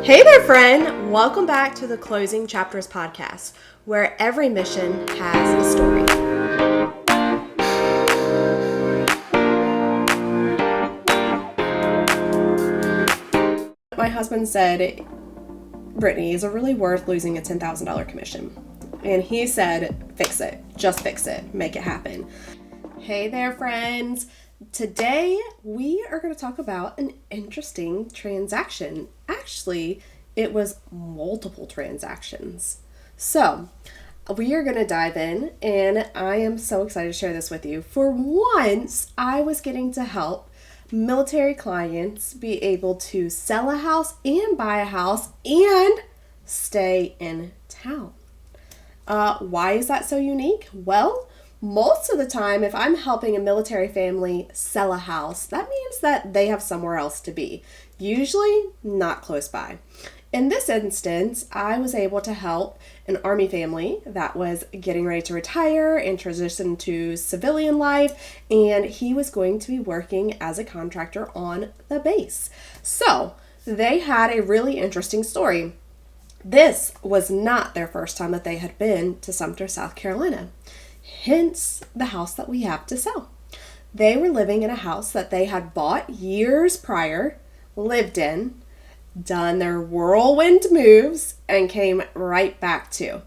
Hey there, friend! Welcome back to the Closing Chapters podcast, where every mission has a story. My husband said, Brittney, is it really worth losing a $10,000 commission? And he said, fix it. Just fix it. Make it happen. Hey there, friends! Today, we are going to talk about an interesting transaction. Actually, it was multiple transactions. So, we are going to dive in, and I am so excited to share this with you. For once, I was getting to help military clients be able to sell a house and buy a house and stay in town. Why is that so unique? Well, most of the time, if I'm helping a military family sell a house, that means that they have somewhere else to be, usually not close by. In this instance, I was able to help an Army family that was getting ready to retire and transition to civilian life, and he was going to be working as a contractor on the base. So, they had a really interesting story. This was not their first time that they had been to Sumter, South Carolina. Hence the house that we have to sell. They were living in a house that they had bought years prior, lived in, done their whirlwind moves, and came right back to.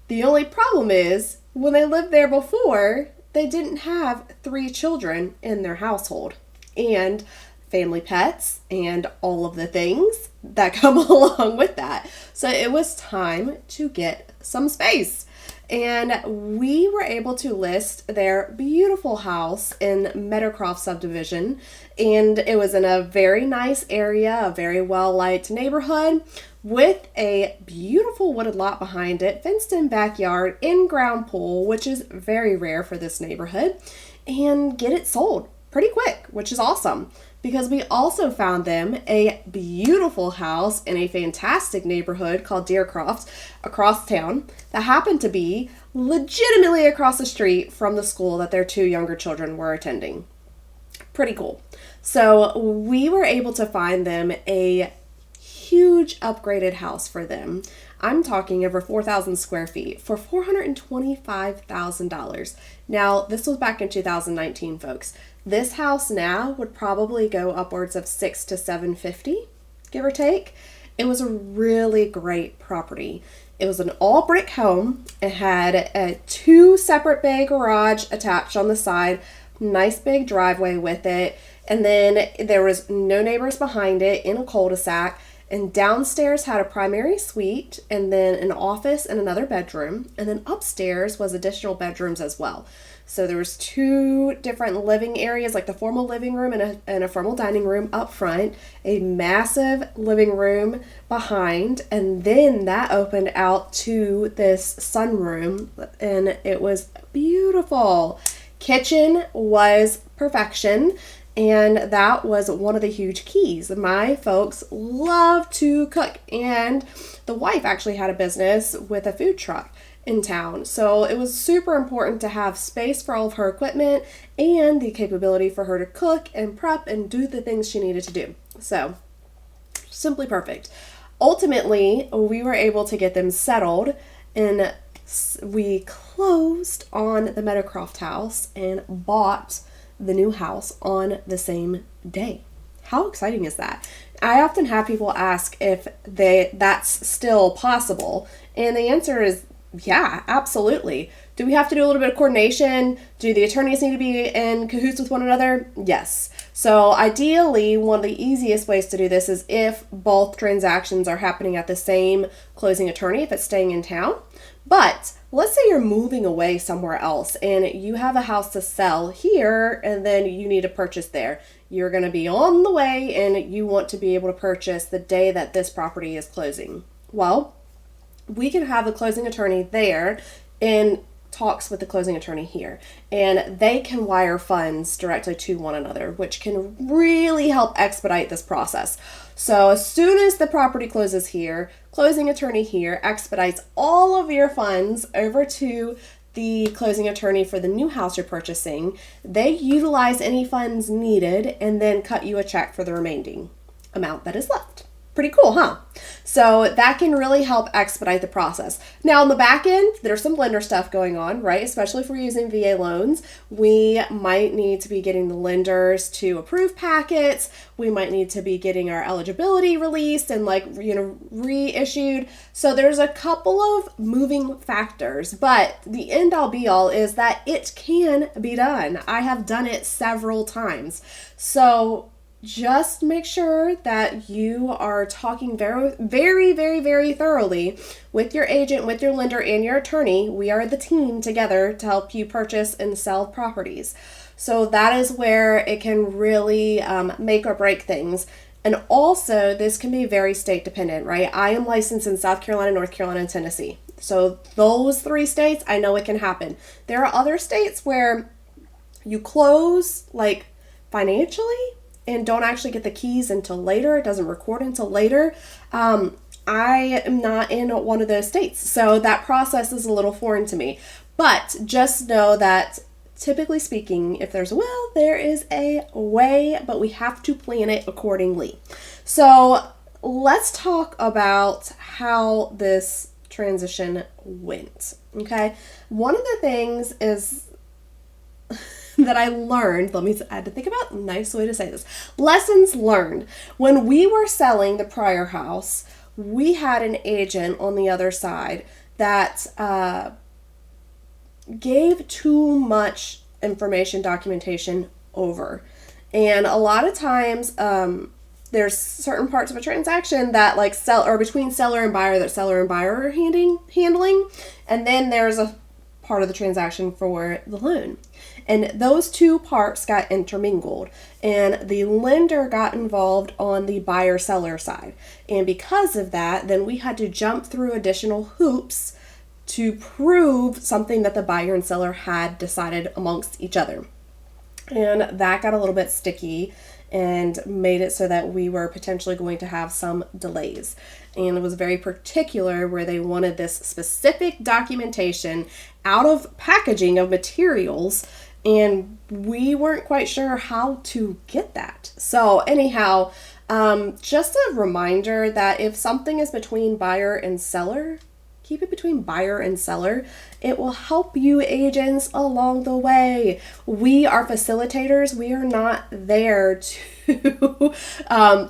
The only problem is, when they lived there before, they didn't have 3 children in their household, and family pets, and all of the things that come along with that. So it was time to get some space. And we were able to list their beautiful house in Meadowcroft subdivision. And it was in a very nice area, a very well-lighted neighborhood with a beautiful wooded lot behind it, fenced-in backyard, in-ground pool, which is very rare for this neighborhood, and get it sold pretty quick, which is awesome. Because we also found them a beautiful house in a fantastic neighborhood called Deercroft across town that happened to be legitimately across the street from the school that their 2 younger children were attending. Pretty cool. So we were able to find them a huge upgraded house for them. I'm talking over 4,000 square feet for $425,000. Now, this was back in 2019, folks. This house now would probably go upwards of $600,000 to $750,000, give or take. It was a really great property. It was an all brick home. It had a 2 separate bay garage attached on the side, nice big driveway with it, and then there was no neighbors behind it in a cul-de-sac. And downstairs had a primary suite, and then an office and another bedroom, and then upstairs was additional bedrooms as well. So there was 2 different living areas, like the formal living room and a formal dining room up front, a massive living room behind, and then that opened out to this sunroom, and it was beautiful. Kitchen was perfection. And that was one of the huge keys. My folks love to cook, and the wife actually had a business with a food truck in town. So it was super important to have space for all of her equipment and the capability for her to cook and prep and do the things she needed to do. So simply perfect. Ultimately, we were able to get them settled, and we closed on the Meadowcroft house and bought the new house on the same day. How exciting is that? I often have people ask if that's still possible, and the answer is yeah, absolutely. Do we have to do a little bit of coordination? Do the attorneys need to be in cahoots with one another? Yes. So ideally, one of the easiest ways to do this is if both transactions are happening at the same closing attorney, if it's staying in town. But let's say you're moving away somewhere else and you have a house to sell here and then you need to purchase there. You're going to be on the way and you want to be able to purchase the day that this property is closing. Well, we can have the closing attorney there in talks with the closing attorney here, and they can wire funds directly to one another, which can really help expedite this process. So as soon as the property closes here, closing attorney here expedites all of your funds over to the closing attorney for the new house you're purchasing. They utilize any funds needed and then cut you a check for the remaining amount that is left. Pretty cool, huh? So that can really help expedite the process. Now, on the back end, there's some lender stuff going on, right? Especially if we're using VA loans. We might need to be getting the lenders to approve packets. We might need to be getting our eligibility released and reissued. So there's a couple of moving factors, but the end all be all is that it can be done. I have done it several times. So just make sure that you are talking very, very, very, very thoroughly with your agent, with your lender, and your attorney. We are the team together to help you purchase and sell properties. So that is where it can really make or break things. And also, this can be very state dependent, right? I am licensed in South Carolina, North Carolina, and Tennessee. So those 3 states, I know it can happen. There are other states where you close financially and don't actually get the keys until later. It doesn't record until later. I am not in one of those states, so that process is a little foreign to me. But just know that typically speaking, if there's a will, there is a way, but we have to plan it accordingly. So let's talk about how this transition went. Okay. One of the things is that I learned, I had to think about a nice way to say this. Lessons learned. When we were selling the prior house, we had an agent on the other side that gave too much information, documentation over. And a lot of times, there's certain parts of a transaction that between seller and buyer that seller and buyer are handling. And then there's a part of the transaction for the loan. And those two parts got intermingled, and the lender got involved on the buyer-seller side. And because of that, then we had to jump through additional hoops to prove something that the buyer and seller had decided amongst each other. And that got a little bit sticky and made it so that we were potentially going to have some delays. And it was very particular where they wanted this specific documentation out of packaging of materials, and we weren't quite sure how to get that. So anyhow, just a reminder that if something is between buyer and seller, keep it between buyer and seller. It will help you agents along the way. We are facilitators. We are not there to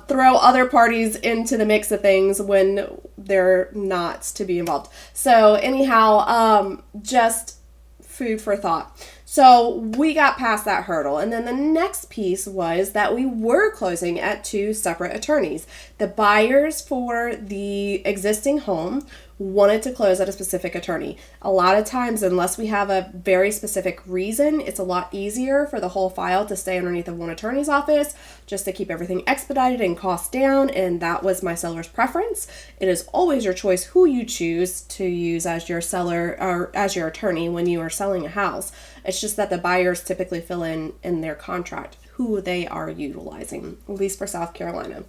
throw other parties into the mix of things when they're not to be involved. So anyhow, just food for thought. So we got past that hurdle. And then the next piece was that we were closing at 2 separate attorneys. The buyers for the existing home wanted to close at a specific attorney. A lot of times, unless we have a very specific reason, it's a lot easier for the whole file to stay underneath of one attorney's office just to keep everything expedited and costs down. And that was my seller's preference. It is always your choice who you choose to use as your seller or as your attorney when you are selling a house. It's just that the buyers typically fill in their contract who they are utilizing, at least for South Carolina.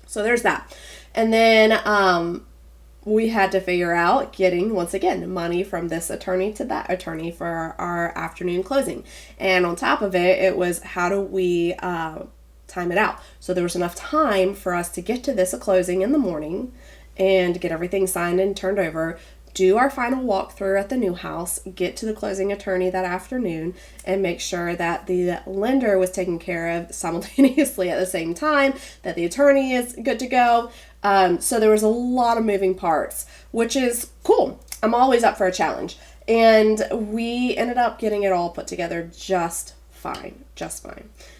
So there's that. And then we had to figure out getting, once again, money from this attorney to that attorney for our afternoon closing. And on top of it, it was how do we time it out? So there was enough time for us to get to this closing in the morning and get everything signed and turned over, do our final walkthrough at the new house, get to the closing attorney that afternoon, and make sure that the lender was taken care of simultaneously at the same time, that the attorney is good to go. So there was a lot of moving parts, which is cool. I'm always up for a challenge. And we ended up getting it all put together just fine.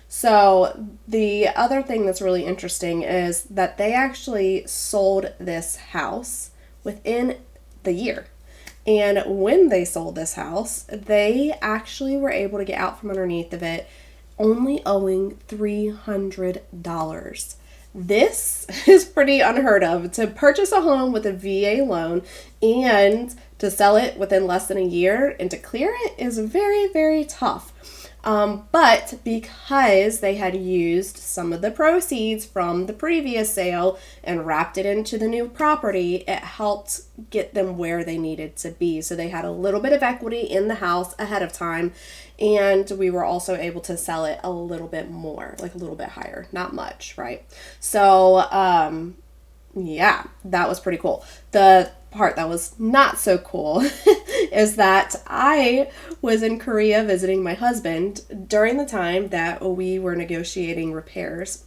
So the other thing that's really interesting is that they actually sold this house within the year. And when they sold this house, they actually were able to get out from underneath of it only owing $300. This is pretty unheard of. To purchase a home with a VA loan and to sell it within less than a year and to clear it is very, very tough. But because they had used some of the proceeds from the previous sale and wrapped it into the new property, it helped get them where they needed to be. So they had a little bit of equity in the house ahead of time, and we were also able to sell it a little bit more, like a little bit higher, not much, right? So Yeah, that was pretty cool. The part that was not so cool is that I was in Korea visiting my husband during the time that we were negotiating repairs,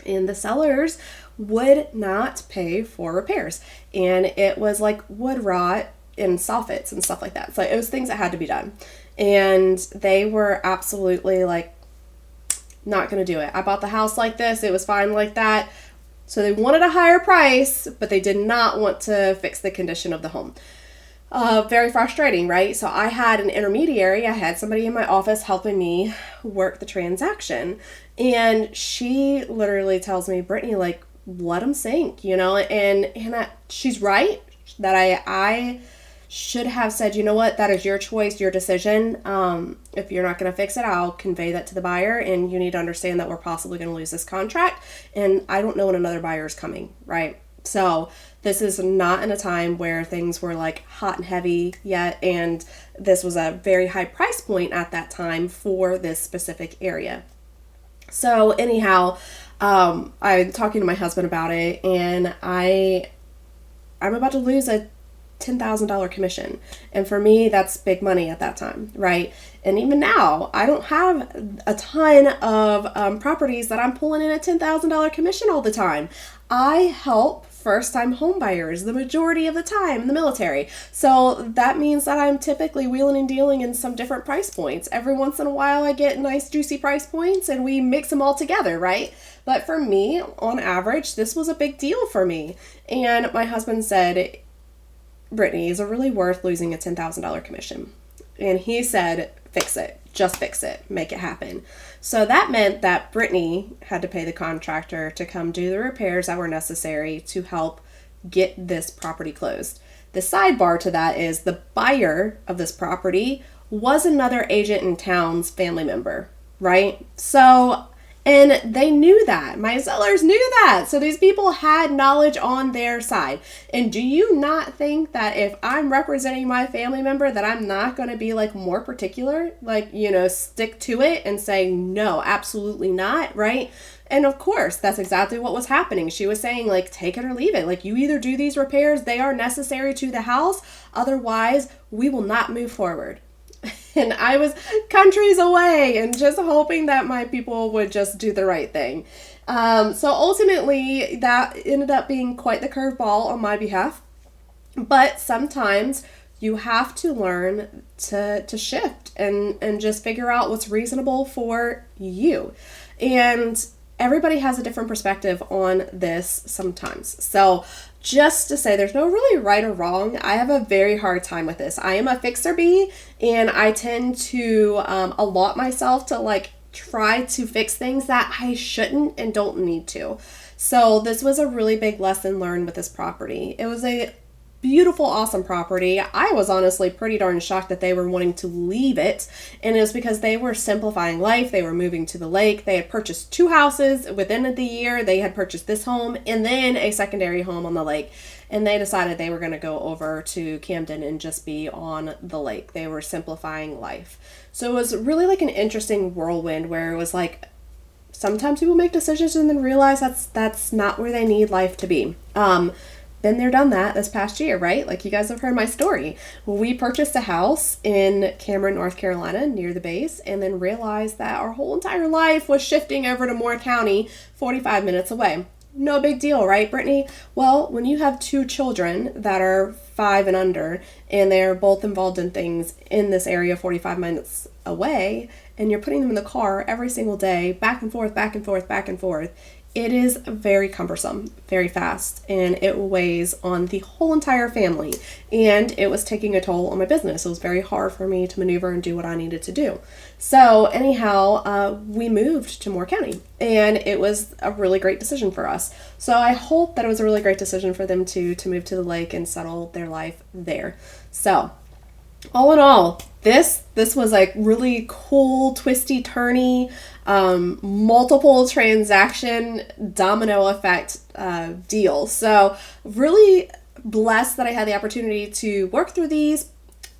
and the sellers would not pay for repairs. And it was like wood rot and soffits and stuff like that. So it was things that had to be done. And they were absolutely like not going to do it. I bought the house like this. It was fine like that. So they wanted a higher price, but they did not want to fix the condition of the home. Very frustrating, right? So I had an intermediary. I had somebody in my office helping me work the transaction. And she literally tells me, Brittney, like, let them sink, and she's right that I should have said, you know what, that is your choice, your decision. If you're not going to fix it, I'll convey that to the buyer, and you need to understand that we're possibly going to lose this contract, and I don't know when another buyer is coming, right? So this is not in a time where things were like hot and heavy yet, and this was a very high price point at that time for this specific area. So anyhow, I'm talking to my husband about it, and I'm about to lose a $10,000 commission. And for me, that's big money at that time, right? And even now, I don't have a ton of properties that I'm pulling in a $10,000 commission all the time. I help first-time home buyers the majority of the time in the military. So that means that I'm typically wheeling and dealing in some different price points. Every once in a while, I get nice juicy price points and we mix them all together, right? But for me, on average, this was a big deal for me. And my husband said, Brittney, is it really worth losing a $10,000 commission? And he said, fix it. Just fix it. Make it happen. So that meant that Brittney had to pay the contractor to come do the repairs that were necessary to help get this property closed. The sidebar to that is the buyer of this property was another agent in town's family member, right? So, and they knew that. My sellers knew that. So these people had knowledge on their side. And do you not think that if I'm representing my family member that I'm not going to be like more particular, like, stick to it and say, no, absolutely not, right? And of course, that's exactly what was happening. She was saying, like, take it or leave it. Like, you either do these repairs, they are necessary to the house. Otherwise, we will not move forward. And I was countries away and just hoping that my people would just do the right thing. So ultimately, that ended up being quite the curveball on my behalf. But sometimes you have to learn to shift and just figure out what's reasonable for you. And everybody has a different perspective on this sometimes. So just to say, there's no really right or wrong. I have a very hard time with this. I am a fixer bee, and I tend to allot myself to like try to fix things that I shouldn't and don't need to. So this was a really big lesson learned with this property. It was a beautiful, awesome property. I was honestly pretty darn shocked that they were wanting to leave it, and it was because they were simplifying life. They were moving to the lake. They had purchased 2 houses within the year. They had purchased this home and then a secondary home on the lake, and they decided they were going to go over to Camden and just be on the lake. They were simplifying life. So it was really like an interesting whirlwind where it was like sometimes people make decisions and then realize that's not where they need life to be. Been there, done that this past year, right? Like you guys have heard my story. We purchased a house in Cameron, North Carolina, near the base, and then realized that our whole entire life was shifting over to Moore County, 45 minutes away. No big deal, right, Brittney? Well, when you have 2 children that are 5 and under, and they're both involved in things in this area 45 minutes away, and you're putting them in the car every single day, back and forth, back and forth, back and forth, it is very cumbersome, very fast, and it weighs on the whole entire family, and it was taking a toll on my business. It was very hard for me to maneuver and do what I needed to do. So anyhow, we moved to Moore County, and it was a really great decision for us. So I hope that it was a really great decision for them to move to the lake and settle their life there. So all in all, this was like really cool, twisty, turny, multiple transaction domino effect deal. So really blessed that I had the opportunity to work through these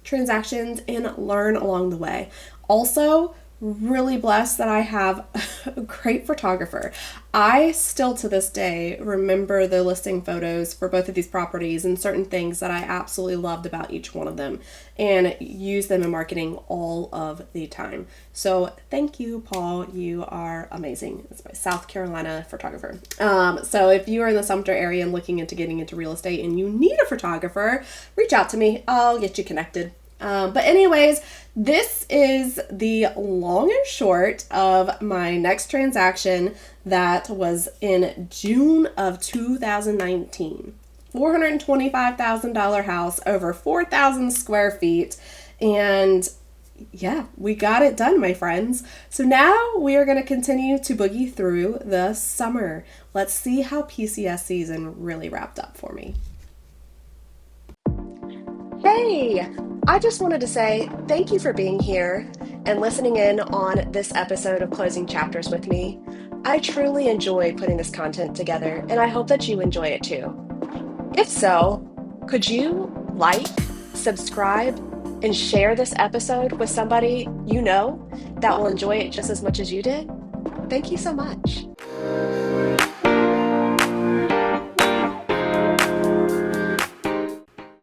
transactions and learn along the way. Also, really blessed that I have a great photographer. I still to this day remember the listing photos for both of these properties and certain things that I absolutely loved about each one of them and use them in marketing all of the time. So thank you, Paul. You are amazing. It's my South Carolina photographer. So if you are in the Sumter area and looking into getting into real estate and you need a photographer, reach out to me. I'll get you connected. But anyways, this is the long and short of my next transaction that was in June of 2019. $425,000 house, over 4,000 square feet. And yeah, we got it done, my friends. So now we are going to continue to boogie through the summer. Let's see how PCS season really wrapped up for me. Hey, I just wanted to say thank you for being here and listening in on this episode of Closing Chapters with me. I truly enjoy putting this content together, and I hope that you enjoy it too. If so, could you like, subscribe, and share this episode with somebody you know that will enjoy it just as much as you did? Thank you so much.